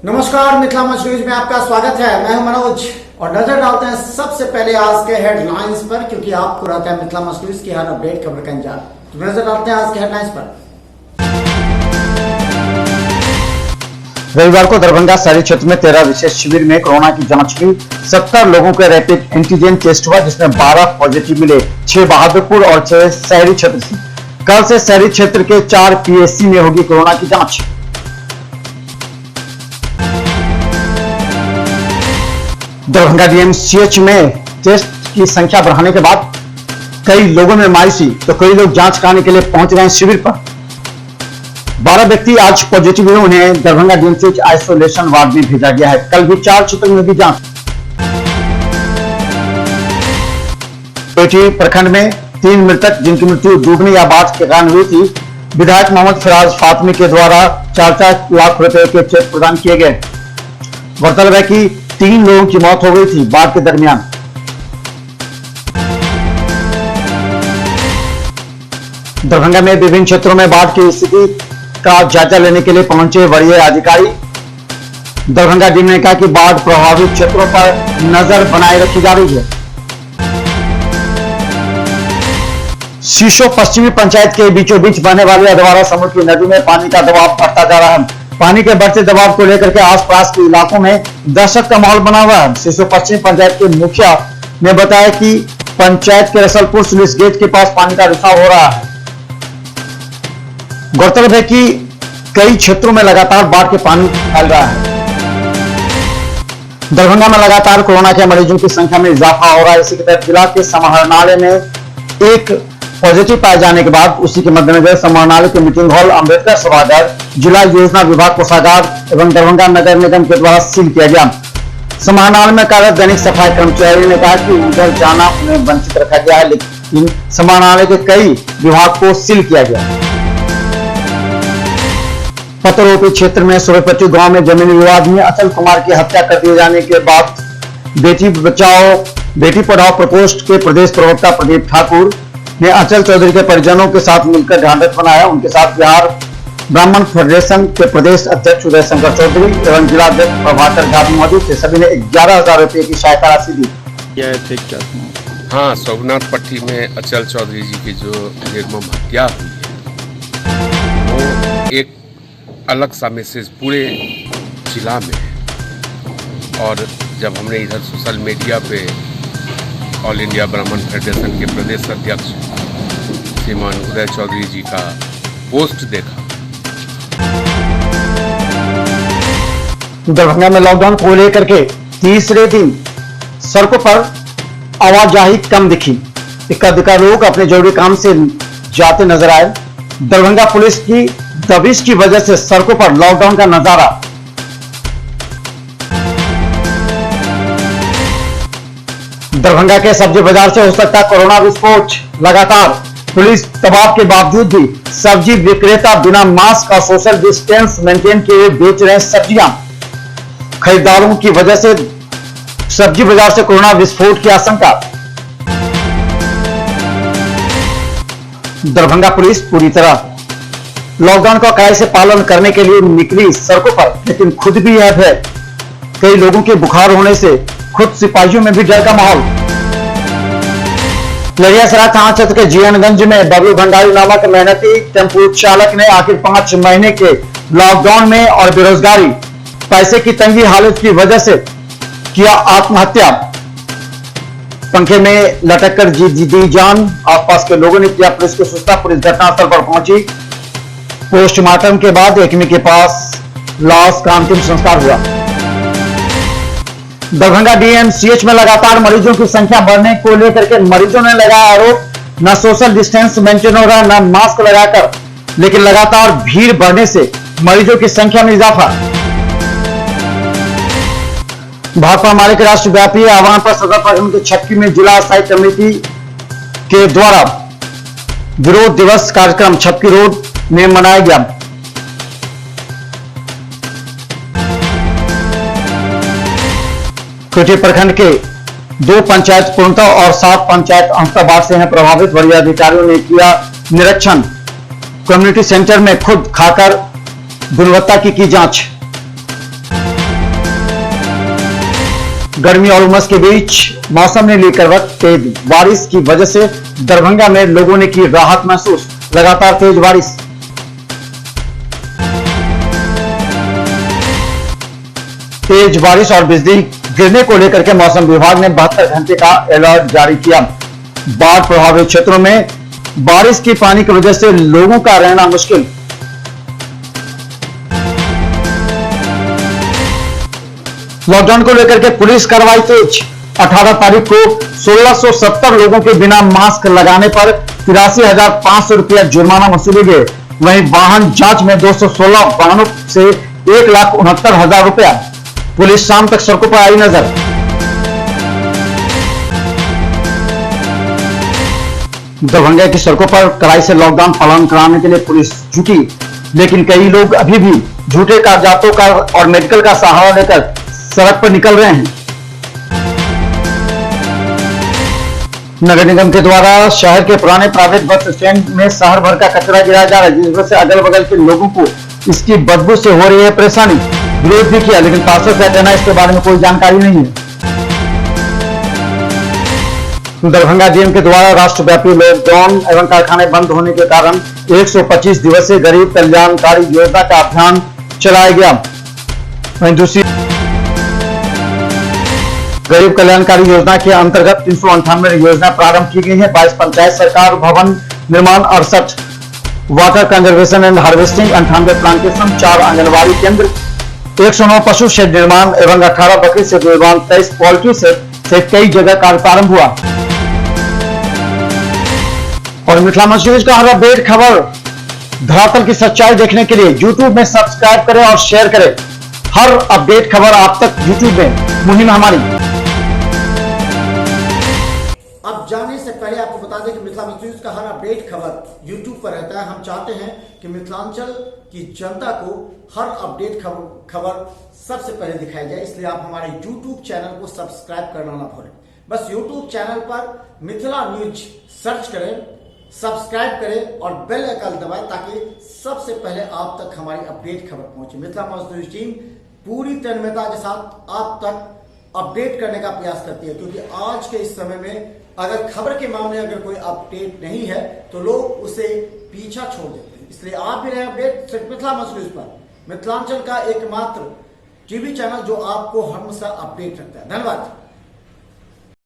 नमस्कार, मिथिला मंच न्यूज में आपका स्वागत है। मैं हूं मनोज और नजर डालते हैं सबसे पहले आज के हेडलाइंस पर, क्योंकि आपको रहता है मिथिला मंच न्यूज की हर अपडेट खबर का इंतजार। तो नजर डालते हैं आज के हेडलाइंस पर। रविवार को दरभंगा शहरी क्षेत्र में 13 विशेष शिविर में कोरोना की जांच हुई। 70 लोगों के रैपिड एंटीजन टेस्ट हुआ, जिसमें 12 पॉजिटिव मिले। 6 बहादुरपुर और 6 शहरी क्षेत्र से। कल से शहरी क्षेत्र के 4 पीएससी में होगी कोरोना की जांच। दरभंगा डीएमसीएच में टेस्ट की संख्या बढ़ाने के बाद कई लोगों में मायूसी, तो कई लोग जांच कराने के लिए पहुंच गए शिविर पर। 12 व्यक्ति आज पॉजिटिव हुए, उन्हें दरभंगा डीएमसीएच आइसोलेशन वार्ड में भेजा गया है। कल भी 4 क्षेत्रों में भी जांच। पेटी प्रखंड में 3 मृतक, जिनकी मृत्यु डूबने या बाढ़ के कारण हुई थी, विधायक मोहम्मद फराज फातमी के द्वारा 4-4 लाख रुपए के चेक प्रदान किए गए। गौरतलब है कि 3 लोगों की मौत हो गई थी बाढ़ के दरमियान। दरभंगा में विभिन्न क्षेत्रों में बाढ़ की स्थिति का जायजा लेने के लिए पहुंचे वरीय अधिकारी। दरभंगा डीएम ने कहा कि बाढ़ प्रभावित क्षेत्रों पर नजर बनाए रखी जा रही है। शीशो पश्चिमी पंचायत के बीचों बीच बहने वाली अधवारा समूह की नदी में पानी का दबाव बढ़ता जा रहा है। पानी के बढ़ते दबाव को लेकर के आसपास के इलाकों में दहशत का माहौल बना हुआ है। शीशो पश्चिमी पंचायत के मुखिया ने बताया कि पंचायत के रसलपुर स्लुइस गेट के पास पानी का रिसाव हो रहा है। गौरतलब है कि कई क्षेत्रों में लगातार बाढ़ के पानी फैल रहा है। दरभंगा में लगातार कोरोना के मरीजों की संख्या में इजाफा हो रहा है। इसी के तहत जिला के समाहरणालय में एक पॉजिटिव पाए जाने के बाद उसी के मद्देनजर समाहरणालय के मीटिंग हॉल, अंबेडकर सभागार, जिला योजना विभाग कोषागार एवं दरभंगा नगर निगम के द्वारा सील किया गया। समाहरणालय में कार्यरत दैनिक सफाई कर्मचारी ने कहा कि उधर जाना उन्हें वंचित रखा गया है, लेकिन समाहरणालय के कई विभाग को सील किया गया। पतरोपी क्षेत्र में सोरेपट्टी गांव में जमीनी विवाद में अचल कुमार की हत्या कर दिए जाने के बाद बेटी बचाओ बेटी पढ़ाओ प्रकोष्ठ के प्रदेश प्रवक्ता प्रदीप ठाकुर ने अचल चौधरी के परिजनों के साथ मिलकर ढांढस बनाया। उनके साथ बिहार ब्राह्मण फेडरेशन के प्रदेश अध्यक्ष उदय शंकर चौधरी एवं जिलाध्यक्ष प्रभाकर झा भी मौजूद थे। सभी ने 11,000 रुपए की सहायता राशि दी। हाँ, सोमनाथ पट्टी में अचल चौधरी जी की जो निर्मम हत्या हुई है, वो एक अलग सा मैसेज पूरे जिला में है। और जब हमने इधर सोशल मीडिया पे ऑल इंडिया ब्राह्मण फेडरेशन के प्रदेश अध्यक्ष श्रीमान उदय चौधरी जी का पोस्ट देखा। दरभंगा में लॉकडाउन को लेकर के तीसरे दिन सड़कों पर आवाजाही कम दिखी। इक्का-दुक्का लोग अपने जरूरी काम से जाते नजर आए। दरभंगा पुलिस की दबिश की वजह से सड़कों पर लॉकडाउन का नजारा। दरभंगा के सब्जी बाजार से हो सकता कोरोना विस्फोट। लगातार पुलिस दबाव के बावजूद भी सब्जी विक्रेता बिना मास्क और सोशल डिस्टेंस मेंटेन किए बेच रहे सब्जियां। खरीदारों की वजह से सब्जी बाजार से कोरोना विस्फोट की आशंका। दरभंगा पुलिस पूरी तरह लॉकडाउन का कड़ाई से पालन करने के लिए निकली सड़कों पर, लेकिन खुद भी यह है कई लोगों के बुखार होने से खुद सिपाहियों में भी डर का माहौल। लड़ियासराय थाना क्षेत्र के जीएनगंज में बबलू भंडारी नामक मेहनती टेम्पो चालक ने आखिर 5 महीने के लॉकडाउन में और बेरोजगारी, पैसे की तंगी हालत की वजह से किया आत्महत्या। पंखे में लटक कर दी जान। आसपास के लोगों ने किया पुलिस को सूचना। पुलिस घटनास्थल पर पहुंची। पोस्टमार्टम के बाद एकमी के पास लाश का अंतिम संस्कार हुआ। दरभंगा डीएमसीएच में लगातार मरीजों की संख्या बढ़ने को लेकर के मरीजों ने लगाया आरोप। न सोशल डिस्टेंस मेंटेन हो रहा, न मास्क लगाकर, लेकिन लगातार भीड़ बढ़ने से मरीजों की संख्या में इजाफा। भाकपा माले के राष्ट्रव्यापी आह्वान पर सदर प्रखंड के छक्की में जिला स्थायी कमेटी के द्वारा विरोध दिवस कार्यक्रम छक्की रोड में मनाया गया। कोटी प्रखंड के 2 पंचायत पूर्णतः और 7 पंचायत अंशतः बाढ़ से हैं प्रभावित। वरीय अधिकारियों ने किया निरीक्षण। कम्युनिटी सेंटर में खुद खाकर गुणवत्ता की जांच। गर्मी और उमस के बीच मौसम ने ली करवट। तेज बारिश की वजह से दरभंगा में लोगों ने की राहत महसूस। लगातार तेज बारिश, और बिजली गिरने को लेकर के मौसम विभाग ने 72 घंटे का अलर्ट जारी किया। बाढ़ प्रभावित क्षेत्रों में बारिश के पानी की वजह से लोगों का रहना मुश्किल। लॉकडाउन को लेकर के पुलिस कार्रवाई तेज। 18 तारीख को 1670 लोगों के बिना मास्क लगाने पर 83,500 रुपया जुर्माना वसूले गए। वहीं वाहन जांच में 216 वाहनों से 1,69,000 रुपया। पुलिस शाम तक सड़कों पर आई नजर। दरभंगा की सड़कों पर कड़ाई से लॉकडाउन पालन कराने के लिए पुलिस जुटी, लेकिन कई लोग अभी भी झूठे कागजातों का और मेडिकल का सहारा लेकर सड़क पर निकल रहे हैं। नगर निगम के द्वारा शहर के पुराने प्राइवेट बस स्टैंड में शहर भर का कचरा गिराया जा रहा है, जिस वजह से अगल बगल के लोगों को इसकी बदबू से हो रही है परेशानी। विरोध भी किया, लेकिन पार्षद का कहना इसके बारे में कोई जानकारी नहीं है। दरभंगा डीएम के द्वारा राष्ट्रव्यापी लॉकडाउन एवं कारखाने बंद होने के कारण 125 दिवसीय गरीब कल्याणकारी योजना का अभियान चलाया गया। वहीं दूसरी गरीब कल्याणकारी योजना के अंतर्गत 398 योजना प्रारंभ की गई है। 22 पंचायत सरकार भवन निर्माण, 68 water conservation and harvesting, 98 plantation, 4 anganwadi केंद्र, 109 पशु शेड निर्माण एवं 18 बकरी शेड निर्माण, 23 पोल्ट्री शेड से कई जगह कार्य प्रारंभ हुआ। और मिथिला न्यूज का हर अपडेट खबर, धरातल की सच्चाई देखने के लिए यूट्यूब में सब्सक्राइब करें और शेयर करें। हर अपडेट खबर आप तक यूट्यूब में, मुहिम हमारी। अब जाने से पहले आपको बता दें कि मिथिला न्यूज का हर अपडेट खबर यूट्यूब पर रहता है। हम चाहते हैं कि मिथिलांचल की जनता को हर अपडेट खबर सबसे पहले दिखाई जाए, इसलिए आप हमारे यूट्यूब चैनल को सब्सक्राइब करना ना भूलें। बस यूट्यूब चैनल पर मिथिला न्यूज सर्च करें, सब्सक्राइब करें और बेल आइकन दबाएं ताकि सबसे पहले आप तक हमारी अपडेट खबर पहुंचे। मिथिला न्यूज टीम पूरी तन्मयता के साथ आप तक अपडेट करने का प्रयास करती है, क्योंकि आज के इस समय में अगर खबर के मामले अगर कोई अपडेट नहीं है तो लोग उसे पीछा छोड़ देते हैं। इसलिए आप भी रहे अपडेट सिर्फ मिथिला न्यूज पर, मिथिलांचल का एकमात्र टीवी चैनल जो आपको हमेशा अपडेट रखता है। धन्यवाद।